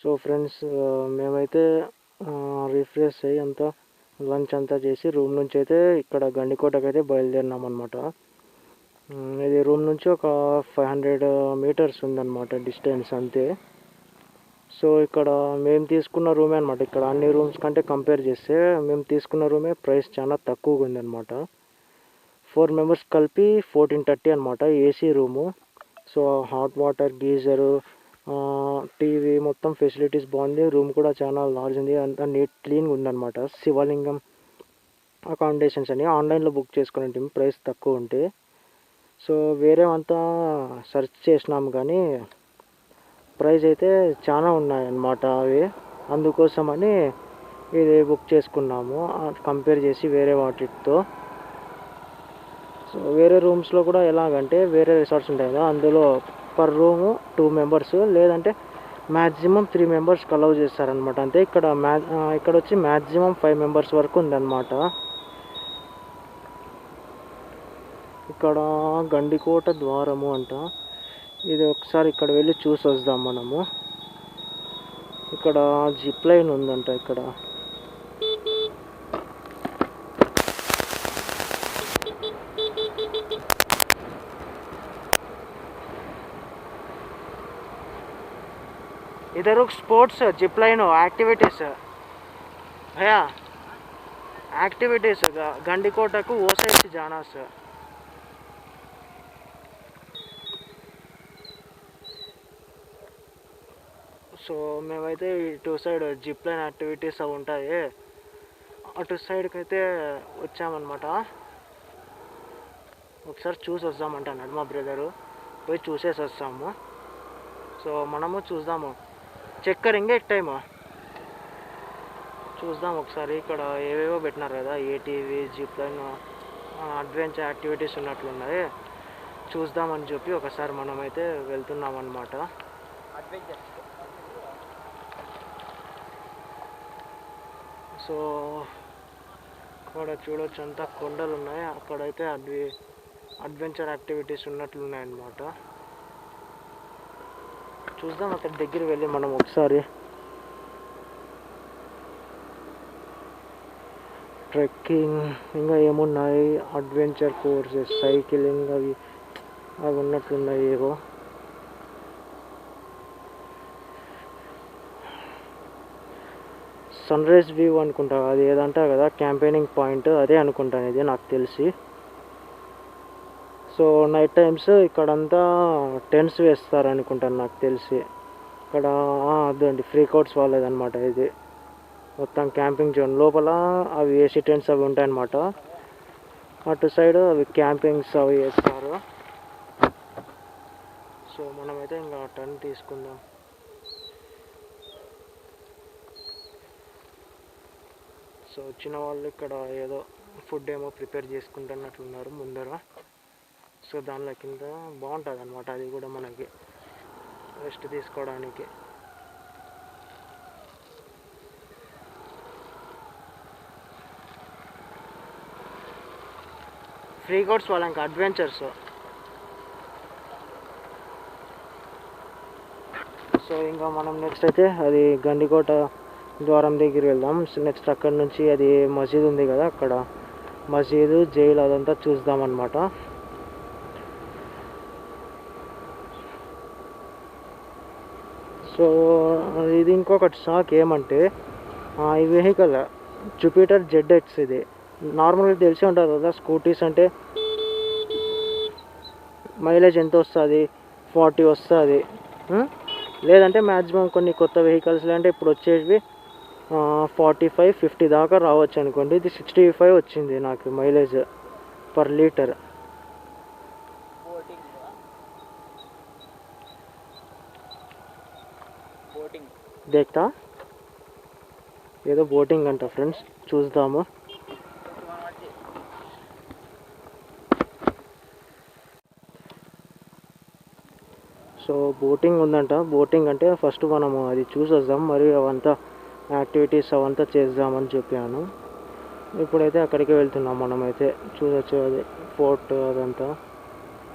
So friends, మేమైతే refresh అయ్యి అంతా లంచ్ అంతా చేసి రూమ్ నుంచి అయితే ఇక్కడ గండికోటకి అయితే బయలుదేరినాం అనమాట. ఇది రూమ్ నుంచి ఒక 500 మీటర్స్ ఉందన్నమాట డిస్టెన్స్ అంతే. సో ఇక్కడ మేము తీసుకున్న రూమే అనమాట. ఇక్కడ అన్ని రూమ్స్ కంటే కంపేర్ చేస్తే మేము తీసుకున్న రూమే ప్రైస్ చాలా తక్కువగా ఉందన్నమాట. 4 మెంబర్స్ కలిపి 1430 అనమాట AC room. So hot water, geyser, TV మొత్తం ఫెసిలిటీస్ బాగుంది. రూమ్ కూడా చాలా లార్జ్ ఉంది, అంతా నీట్ క్లీన్గా ఉందన్నమాట. శివలింగం అకామిడేషన్స్ అని ఆన్లైన్లో బుక్ చేసుకునే ప్రైస్ తక్కువ ఉంటే. సో వేరేవంతా సెర్చ్ చేసినాం కానీ ప్రైస్ అయితే చాలా ఉన్నాయన్నమాట అవి. అందుకోసమని ఇది బుక్ చేసుకున్నాము కంపేర్ చేసి వేరే వాటితో. సో వేరే రూమ్స్లో కూడా ఎలాగంటే వేరే రిసార్ట్స్ ఉంటాయి కదా, అందులో పర్ రూము 2 మెంబర్స్ లేదంటే మ్యాక్సిమం 3 మెంబర్స్కి అలౌ చేస్తారనమాట. అంతే ఇక్కడ వచ్చి మ్యాక్సిమం 5 మెంబర్స్ వరకు ఉందన్నమాట. ఇక్కడ గండికోట ద్వారము అంట. ఇది ఒకసారి ఇక్కడ వెళ్ళి చూసి వద్దాం మనము. ఇక్కడ జిప్ లైన్ ఉందంట. ఇక్కడ इधर स्पोर्ट्स जिप लाइन एक्टिविटीज भैया, एक्टिविटीज गंडिकोटा को वो साइड से जाना सर. సో మేమైతే ఇటు సైడ్ జిప్ లైన్ యాక్టివిటీస్ అవి ఉంటాయి, అటు సైడ్కి అయితే వచ్చామన్నమాట. ఒకసారి చూసి వద్దామంటున్నాడు మా బ్రదరు. పోయి చూసేసి వస్తాము. సో మనము చూద్దాము. చెక్ కరింగే టైము చూద్దాం ఒకసారి. ఇక్కడ ఏవేవో పెట్టినారు కదా, ATV, zip line, adventure activities ఉన్నట్లున్నాయి. చూద్దామని చెప్పి ఒకసారి మనమైతే వెళ్తున్నాం అన్నమాట. సో అక్కడ చూడొచ్చు అంతా కొండలు ఉన్నాయి. అక్కడైతే అడ్వెంచర్ యాక్టివిటీస్ ఉన్నట్లున్నాయన్నమాట. చూద్దాం అక్కడ దగ్గర వెళ్ళి మనం ఒకసారి. ట్రెక్కింగ్ ఇంకా ఏమున్నాయి, అడ్వెంచర్ కోర్సెస్, సైక్లింగ్ అవి ఉన్నట్లున్నాయి ఏవో. సన్ రైజ్ వ్యూ అనుకుంటా, అది ఏదంటా కదా క్యాంపెయినింగ్ పాయింట్, అదే అనుకుంటాను ఇది నాకు తెలిసి. సో నైట్ టైమ్స్ ఇక్కడంతా టెంట్స్ వేస్తారనుకుంటాను నాకు తెలిసి. ఇక్కడ అదండి ఫ్రీ కోట్స్ వాళ్ళదనమాట ఇది. మొత్తం క్యాంపింగ్ జోన్ లోపల అవి ఏసీ టెంట్స్ అవి ఉంటాయన్నమాట. అటు సైడ్ అవి క్యాంపింగ్స్ అవి వేస్తారు. సో మనమైతే ఇంకా టెంట్ తీసుకుందాం. సో వచ్చిన వాళ్ళు ఇక్కడ ఏదో ఫుడ్ ఏమో ప్రిపేర్ చేసుకుంటున్నట్లున్నారు ముందర. సో దానిలో కింద బాగుంటుంది అనమాట, అది కూడా మనకి రెస్ట్ తీసుకోవడానికి. ఫ్రీ కోర్స్ వాళ్ళ ఇంకా అడ్వెంచర్స్. సో ఇంకా మనం నెక్స్ట్ అయితే అది గండికోట ద్వారం దగ్గర వెళ్దాం. నెక్స్ట్ అక్కడ నుంచి అది మసీద్ ఉంది కదా, అక్కడ మసీదు, జైలు అదంతా చూద్దాం అన్నమాట. సో ఇది ఇంకొకటి షాక్ ఏమంటే, ఈ వెహికల్ జూపిటర్ ZX ఇది. నార్మల్గా తెలిసి ఉంటుంది కదా స్కూటీస్ అంటే మైలేజ్ ఎంత వస్తుంది, 40 వస్తుంది. లేదంటే మ్యాక్సిమం కొన్ని కొత్త వెహికల్స్ అంటే ఇప్పుడు వచ్చేవి 45-50 దాకా రావచ్చు అనుకోండి. ఇది 65 వచ్చింది నాకు మైలేజ్ పర్ లీటర్. దేక్తా ఏదో బోటింగ్ అంట ఫ్రెండ్స్, చూద్దాము. సో బోటింగ్ ఉందంట. బోటింగ్ అంటే ఫస్ట్ మనము అది చూసి వద్దాం, మరి అవంతా యాక్టివిటీస్ అవంతా చేద్దామని చెప్పాను. ఇప్పుడైతే అక్కడికి వెళ్తున్నాం మనమైతే. చూడొచ్చు అది ఫోర్ట్ అదంతా.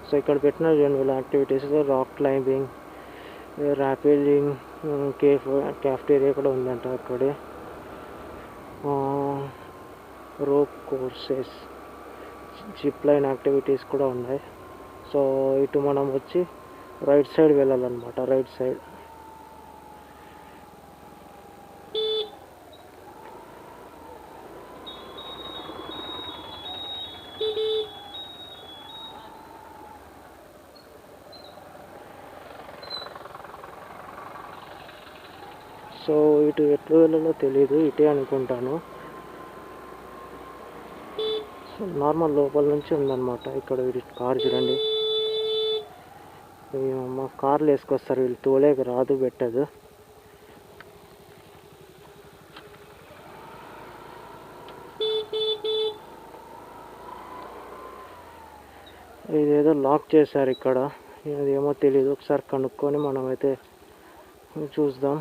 సో ఇక్కడ పెట్టిన 2 activities, rock climbing, rappelling, cafeteria కూడా ఉందంట అక్కడే. Rope courses, zip line activities కూడా ఉన్నాయి. సో ఇటు మనం వచ్చి రైట్ సైడ్ వెళ్ళాలన్నమాట. రైట్ సైడ్ సో ఇటు ఎట్లు వెళ్ళాలో తెలీదు, ఇటే అనుకుంటాను. సో నార్మల్ లోపల నుంచి ఉందన్నమాట. ఇక్కడ వీడి కార్ చూడండి, మా కార్లు వేసుకొస్తారు వీళ్ళు, తోలేక రాదు, పెట్టదు. ఇదేదో లాక్ చేశారు ఇక్కడ, అదేమో తెలీదు. ఒకసారి కనుక్కొని మనమైతే చూద్దాం.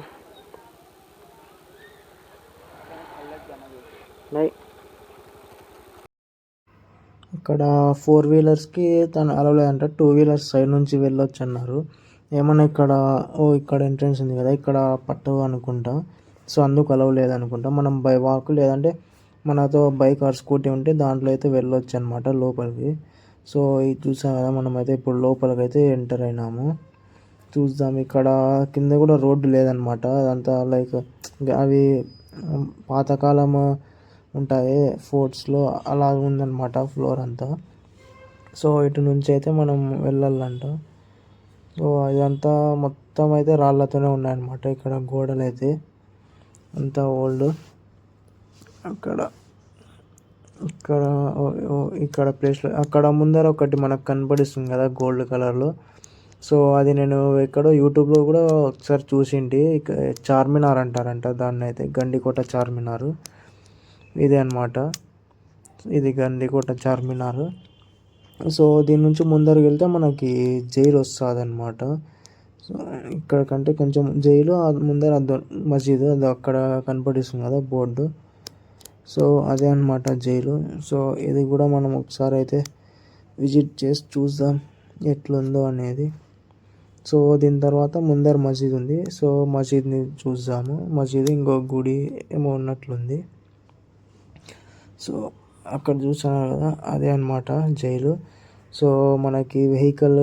ఇక్కడ 4 వీలర్స్కి తను అలవలేదంట, 2 వీలర్స్ సైడ్ నుంచి వెళ్ళొచ్చు అన్నారు. ఏమన్నా ఇక్కడ ఇక్కడ ఎంట్రన్స్ ఉంది కదా, ఇక్కడ పట్టవు అనుకుంటా. సో అందుకు అలవలేదు అనుకుంటా. మనం బై వాక్ లేదంటే మనతో బైక్ ఆర్ స్కూటీ ఉంటే దాంట్లో అయితే వెళ్ళొచ్చు అనమాట లోపలికి. సో ఇది చూసాం కదా, మనమైతే ఇప్పుడు లోపలికి అయితే ఎంటర్ అయినాము. చూద్దాం. ఇక్కడ కింద కూడా రోడ్డు లేదనమాట, అదంతా లైక్ అవి పాతకాలం ఉంటాయి ఫోర్ట్స్లో, అలా ఉందన్నమాట ఫ్లోర్ అంతా. సో ఇటు నుంచి అయితే మనం వెళ్ళాలంట. సో ఇదంతా మొత్తం అయితే రాళ్ళతోనే ఉన్నాయన్నమాట. ఇక్కడ గోడలు అయితే అంతా ఓల్డ్. ఇక్కడ ప్లేస్లో అక్కడ ముందర ఒకటి మనకు కనపడిస్తుంది కదా గోల్డ్ కలర్లో. సో అది నేను ఎక్కడో యూట్యూబ్లో కూడా ఒకసారి చూసింటి. చార్మినార్ అంటారంట దాన్ని అయితే, గండికోట చార్మినార్ ఇదే అనమాట. ఇది గండికోట చార్మినార్. సో దీని నుంచి ముందరికి వెళ్తే మనకి జైలు వస్తుంది అనమాట. సో ఇక్కడ కంటే కొంచెం జైలు ముందర మసీదు అది అక్కడ కనపడిస్తుంది కదా బోర్డు. సో అదే అనమాట జైలు. సో ఇది కూడా మనం ఒకసారి అయితే విజిట్ చేసి చూద్దాం ఎట్లుందో అనేది. సో దీని తర్వాత ముందర మసీద్ ఉంది. సో మసీద్ని చూద్దాము. మసీద్ ఇంకో గుడి ఏమో ఉన్నట్లుంది. సో అక్కడ చూసాను కదా, అదే అనమాట జైలు. సో మనకి వెహికల్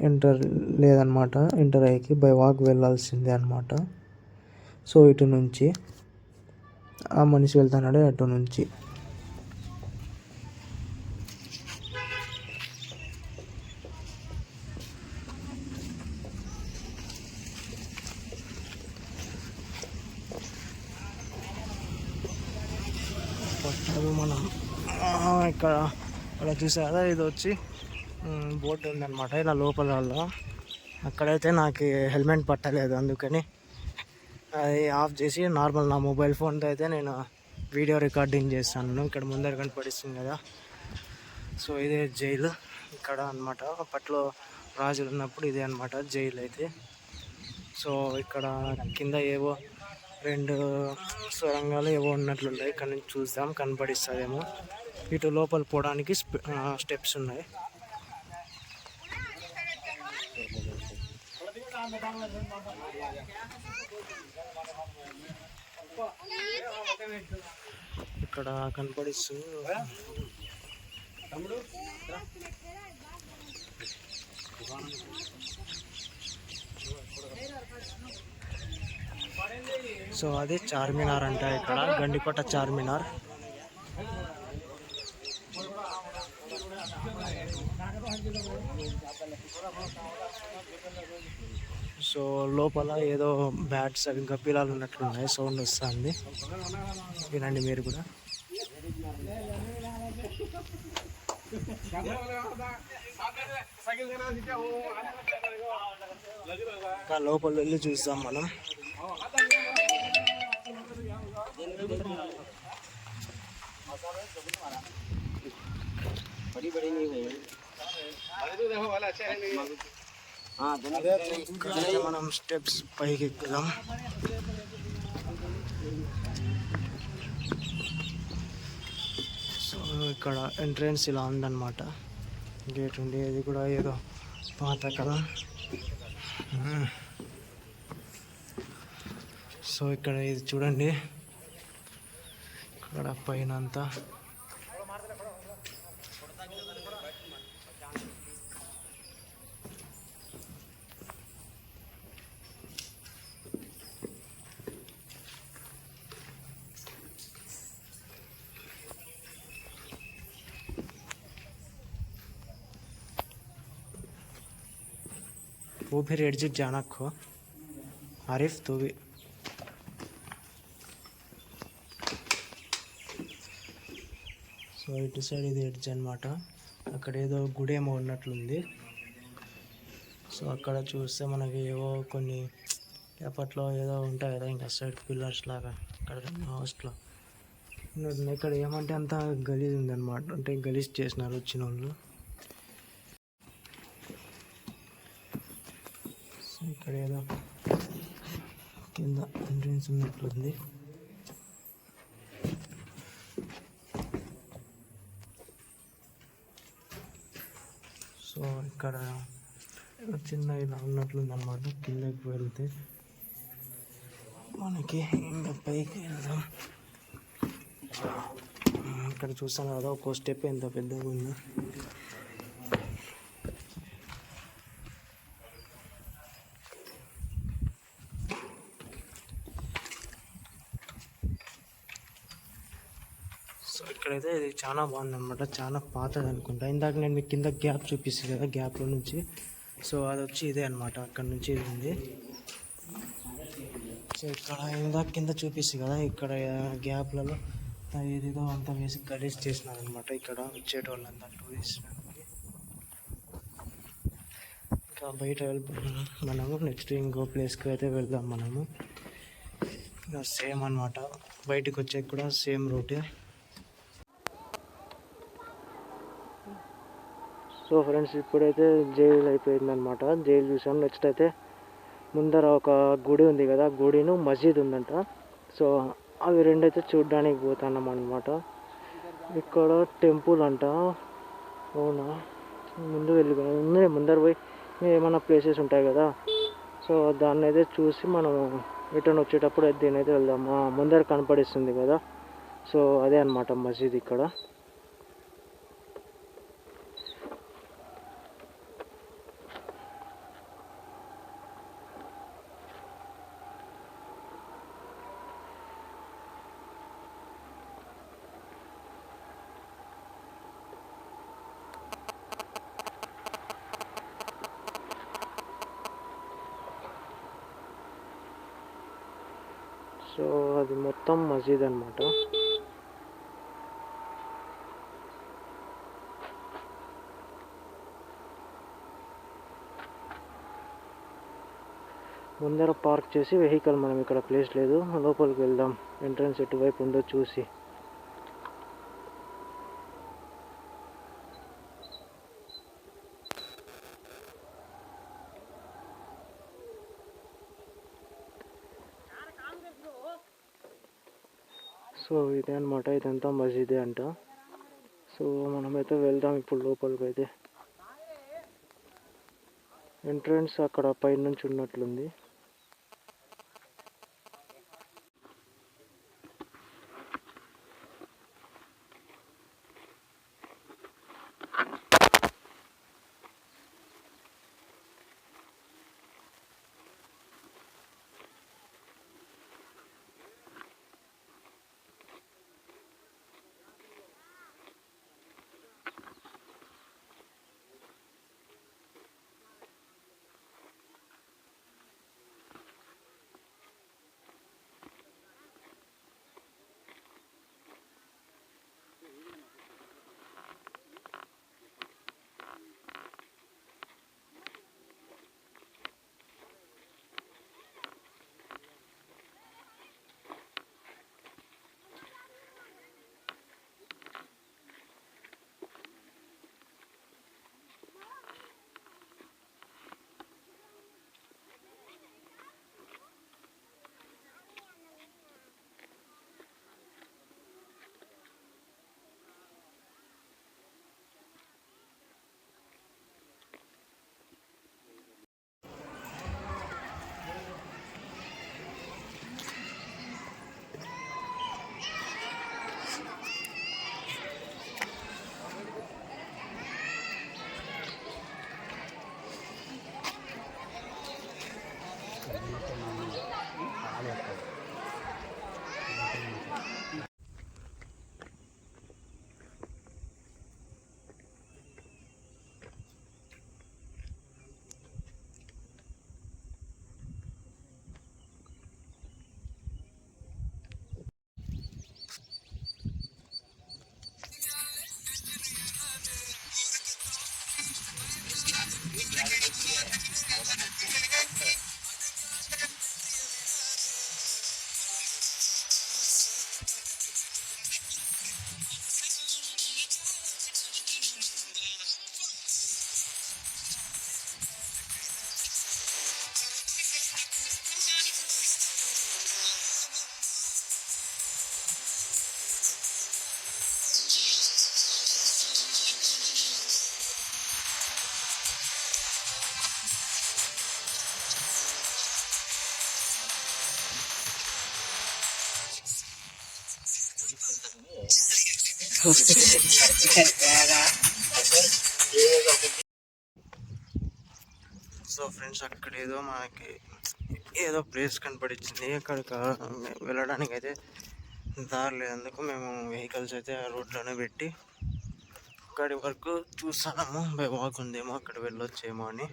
ఎంటర్ లేదనమాట, ఎంటర్ అయ్యేకి బై వాక్ వెళ్ళాల్సిందే అనమాట. సో ఇటు నుంచి ఆ మనిషి వెళ్తున్నాడు అటు నుంచి. మనం ఇక్కడ చూసారా, ఇది వచ్చి బోట్ ఉందన్నమాట ఇలా లోపల. అక్కడైతే నాకు హెల్మెట్ పట్టలేదు, అందుకని అది ఆఫ్ చేసి నార్మల్ నా మొబైల్ ఫోన్తో అయితే నేను వీడియో రికార్డింగ్ చేస్తాను. ఇక్కడ ముందర కనపడిస్తుంది కదా. సో ఇదే జైలు ఇక్కడ అనమాట. అప్పట్లో రాజులు ఉన్నప్పుడు ఇదే అనమాట జైలు అయితే. సో ఇక్కడ కింద ఏవో 2 సొరంగాలు ఏవో ఉన్నట్లుంటాయి. ఇక్కడ నుంచి చూద్దాం, కనపడిస్తుందేమో. ఇటు లోపల పోవడానికి స్టెప్స్ ఉన్నాయి. ఇక్కడ కనపడిస్తుంది. సో అది చార్మినార్ అంట, ఇక్కడ గండికోట చార్మినార్. సో లోపల ఏదో బ్యాట్స్ అవి గబ్బిలాలు ఉన్నట్లున్నాయి, సౌండ్ వస్తుంది, వినండి మీరు కూడా. ఇంకా లోపల వెళ్ళి చూస్తాం మనం. మనం స్టెప్స్ పైకి ఎక్కుదాం. సో ఇక్కడ ఎంట్రన్స్ ఇలా ఉందన్నమాట, గేట్ ఉంది. అది కూడా ఏదో పాత కదా. సో ఇక్కడ ఇది చూడండి, ఇక్కడ పైన అంతా वो फिर एडजिट जाना खो आरिफ तो भी సో ఇటు సైడ్ ఇది ఎడ్జ్ అనమాట. అక్కడ ఏదో గుడి ఏమో ఉన్నట్లుంది. సో అక్కడ చూస్తే మనకి ఏవో కొన్ని అప్పట్లో ఏదో ఉంటాయి కదా ఇంకా సైడ్ పిల్లర్స్ లాగా అక్కడ హౌస్లో ఇక్కడ ఏమంటే అంతా గలీజ్ ఉందన్నమాట, అంటే గలీజ్ చేసినారు వచ్చిన వాళ్ళు. సో ఇక్కడ ఏదో కింద ఎంట్రన్స్ ఉన్నట్లుంది. సో ఇక్కడ చిన్న ఇలా ఉన్నట్లుంది అన్నమాట. కిందకి వెళ్తే మనకి ఇంకా పైకి వెళ్దాం. ఇక్కడ చూస్తాను కదా ఒక్కో స్టెప్ ఎంత పెద్దగా ఉందో. సో ఇక్కడైతే ఇది చాలా బాగుంది అనమాట, చాలా పాతది అనుకుంటా. ఇందాక నేను మీకు కింద గ్యాప్ చూపిస్తాను కదా, గ్యాప్లో నుంచి సో అది వచ్చి ఇదే అనమాట, అక్కడ నుంచి ఇది ఉంది. సో ఇక్కడ ఇందాక కింద చూపిస్తుంది కదా, ఇక్కడ గ్యాప్లలో ఏదేదో అంతా వేసి గలీజ్ చేసినారు అనమాట. ఇక్కడ వచ్చేటోళ్ళంతా టూరిస్ట్ ఇంకా బయట వెళ్ళిపోతున్నాం మనము. నెక్స్ట్ ఇంకో ప్లేస్కి అయితే వెళ్దాం మనము. సేమ్ అనమాట, బయటకు వచ్చేకి కూడా సేమ్ రూటే. సో ఫ్రెండ్స్ ఇప్పుడైతే జైలు అయిపోయిందనమాట. జైలు చూసాం. నెక్స్ట్ అయితే ముందర ఒక గుడి ఉంది కదా, గుడిను మసీద్ ఉందంట. సో అవి రెండైతే చూడడానికి పోతున్నాం అనమాట. ఇక్కడ టెంపుల్ అంట. అవునా, ముందు వెళ్ళిపోయి ముందర పోయి ఏమైనా ప్లేసెస్ ఉంటాయి కదా, సో దాన్ని అయితే చూసి మనం రిటర్న్ వచ్చేటప్పుడు దీని అయితే వెళ్దాం. ముందర కనపడిస్తుంది కదా, సో అదే అనమాట మసీద్ ఇక్కడ. సో అది మొత్తం మసీద్ అనమాట. ముందర పార్క్ చేసి వెహికల్, మనం ఇక్కడ ప్లేస్ లేదు, లోపలికి వెళ్దాం. ఎంట్రన్స్ ఎటువైపు ఉందో చూసి. సో ఇదే అనమాట, ఇదంతా మసీదే అంట. సో మనమైతే వెళ్దాం ఇప్పుడు లోపలికి. అయితే ఎంట్రన్స్ అక్కడ పైనుంచి ఉన్నట్లుంది. సో ఫ్రెండ్స్, అక్కడ ఏదో మనకి ఏదో ప్లేస్ కనపడించింది. అక్కడికి వెళ్ళడానికి అయితే దారి లేనందుకు మేము వెహికల్స్ అయితే ఆ రోడ్లోనే పెట్టి అక్కడి వరకు చూస్తున్నాము. బై వాక్ ఉందేమో, అక్కడ వెళ్ళొచ్చేమో అని.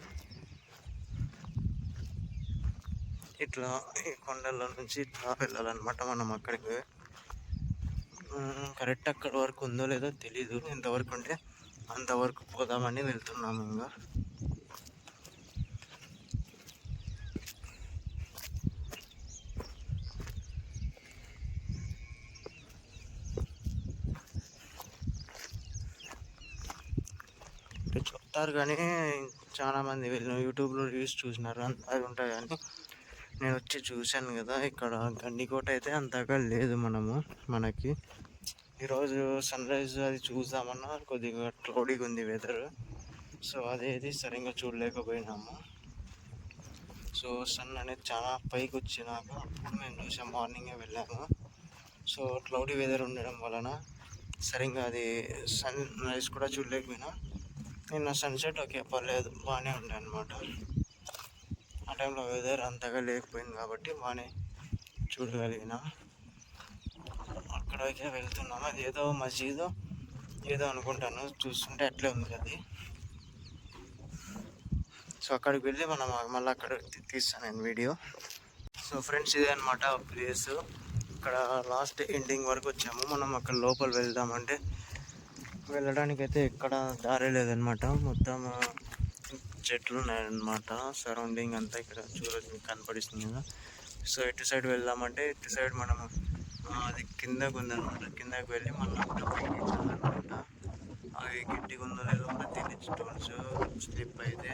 ఇట్లా ఈ కొండల నుంచి ఇట్లా వెళ్ళాలన్నమాట మనం అక్కడికి. కరెక్ట్ అక్కడి వరకు ఉందో లేదో తెలీదు. ఎంతవరకు ఉంటే అంతవరకు పోదామని వెళ్తున్నాము. ఇంకా చెప్తారు కానీ చాలామంది వెళ్ళిన యూట్యూబ్లో రీల్స్ చూసినారు అది ఉంటాయి కానీ నేను వచ్చి చూశాను కదా. ఇక్కడ గండికోట అయితే అంతగా లేదు మనకి. ఈరోజు సన్ రైజ్ అది చూద్దామన్నా కొద్దిగా క్లౌడీగా ఉంది వెదర్. సో అదేది సరిగ్గా చూడలేకపోయినాము. సో సన్ అనేది చాలా పైకి వచ్చినాక అప్పుడు మేము చూసాం. మార్నింగే వెళ్ళాము. సో క్లౌడీ వెదర్ ఉండడం వలన సరిగ్గా అది సన్ రైజ్ కూడా చూడలేకపోయినా. నిన్న సన్సెట్ ఓకే, పర్లేదు, బాగానే ఉండే అనమాట. ఆ టైంలో వెదర్ అంతగా లేకపోయింది కాబట్టి బాగానే చూడగలిగిన. అక్కడికే వెళ్తున్నాము. అది ఏదో మసీదు ఏదో అనుకుంటాను, చూస్తుంటే అట్లే ఉంది అది. సో అక్కడికి వెళ్ళి మనం మళ్ళీ అక్కడ తీస్తాను నేను వీడియో. సో ఫ్రెండ్స్, ఇదే అనమాట ప్లేస్. ఇక్కడ లాస్ట్ ఎండింగ్ వరకు వచ్చాము. మనం అక్కడ లోపల వెళ్దామంటే వెళ్ళడానికి అయితే ఎక్కడ దారి లేదనమాట. మొత్తం చెట్లు ఉన్నాయన్నమాట సరౌండింగ్ అంతా. ఇక్కడ చూడొచ్చు, కనపడిస్తుంది కదా. సో ఇటు సైడ్ వెళ్దామంటే ఇటు సైడ్ మనము అది కిందకు ఉందన్నమాట. కిందకు వెళ్ళి మనం పైకి అనమాట. అవి గట్టిగా ఉందో లేదో కూడా తెలియదు. స్టోన్స్ స్లిప్ అయితే